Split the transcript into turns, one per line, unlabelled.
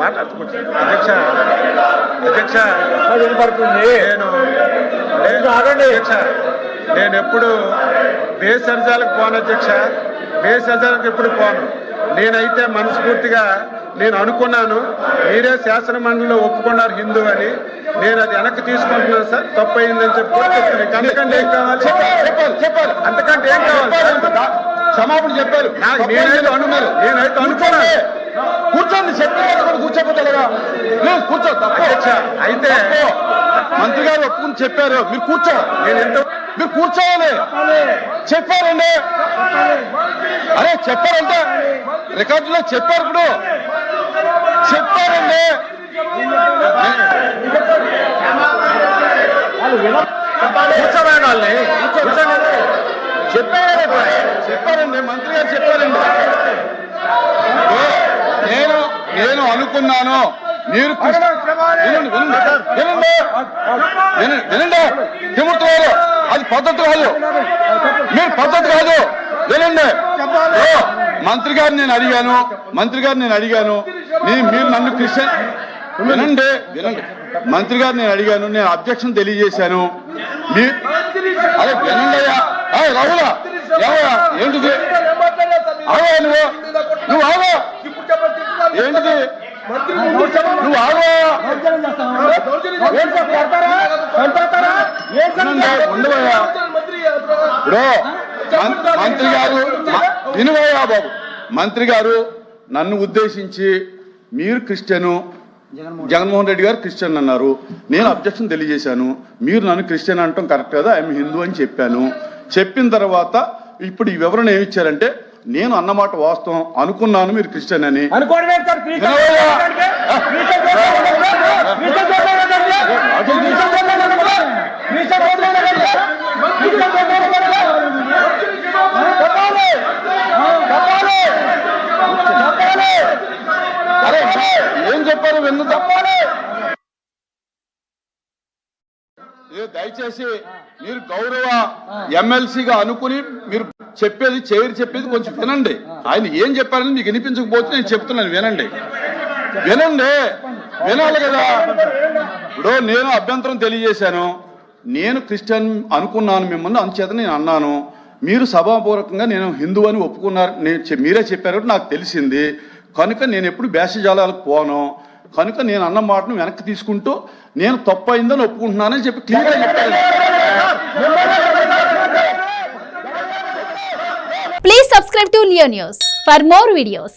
మాట్లాడుకుంటాను అధ్యక్ష అధ్యక్ష
వినపడుతుంది.
అధ్యక్ష నేను ఎప్పుడు బేసర్జాలకు పోను అధ్యక్ష, బేసర్జాలకు ఎప్పుడు పోను. నేనైతే మనస్ఫూర్తిగా నేను అనుకున్నాను, మీరే శాసన మండలిలో ఒప్పుకున్నారు హిందూ అని, నేను అది వెనక్కి తీసుకుంటున్నాను సార్, తప్పు అయిందని చెప్పి అంతకంటే ఏం కావాలి
చెప్పాలి
అంతకంటే ఏం కావాలి
క్షమాపణ చెప్పారు.
నేనైతే అనుకున్నాను
కూర్చోండి, చెప్పారు కూర్చోపోతలేదా? లేదు కూర్చో.
అధ్యక్ష అయితే
మంత్రి గారు ఒప్పుకుని చెప్పారు, మీరు కూర్చో. మీరు కూర్చోవాలి చెప్పారండి. అరే చెప్పారంటే రికార్డులో చెప్పారు, ఇప్పుడు చెప్పారండి. చెప్పారండి మంత్రి గారు చెప్పారండి. నేను అనుకున్నాను మీరు వినండి తిరుగుతున్నారు, అది పద్ధతి కాదు, మీరు పద్ధతి కాదు. వినండి, మంత్రి గారు నేను అడిగాను మీరు నన్ను క్రిస్టియన్ వినండి మంత్రి గారు నేను అడిగాను, నేను అబ్జెక్షన్ తెలియజేశాను. అదే వినండి అయ్యా. రాహులా ఏమయ్యా ఏంటిది? ఆవా నువ్వు ఆవా ఏంటిది? నువ్వు ఆవా ఉండవయ్యా. ఇప్పుడు మంత్రి గారు వినువయ్యా బాబు, మంత్రి గారు నన్ను ఉద్దేశించి మీరు క్రిస్టియను, జగన్మోహన్ రెడ్డి గారు క్రిస్టియన్ అన్నారు. నేను అబ్జెక్షన్ తెలియజేశాను. మీరు నన్ను క్రిస్టియన్ అంటాం కరెక్ట్ కదా, ఐఎమ్ హిందూ అని చెప్పాను. చెప్పిన తర్వాత ఇప్పుడు ఈ వివరణ ఏమి ఇచ్చారంటే, నేను అన్నమాట వాస్తవం, అనుకున్నాను మీరు క్రిస్టియన్ అని. ఏం చెప్పారు విన్ను తప్పాలి. దయచేసి మీరు గౌరవ ఎమ్మెల్సీగా అనుకుని మీరు చెప్పేది కొంచెం వినండి. ఆయన ఏం చెప్పారని మీకు వినిపించకపోతే నేను చెప్తున్నాను, వినండి వినాలి కదా. ఇప్పుడు నేను అభ్యంతరం తెలియజేశాను, నేను క్రిస్టియన్ అనుకున్నాను మిమ్మల్ని, అందుచేత నేను అన్నాను. మీరు సభాపూర్వకంగా నేను హిందూ అని ఒప్పుకున్నారు, మీరే చెప్పారు నాకు తెలిసింది కనుక నేను ఎప్పుడు భేషజాలాలకు పోను కనుక నేను అన్న మాటను వెనక్కి తీసుకుంటూ నేను తప్పు అయిందని ఒప్పుకుంటున్నానని చెప్పి క్లియర్గా చెప్పాను.
Please subscribe to Leo News for more videos.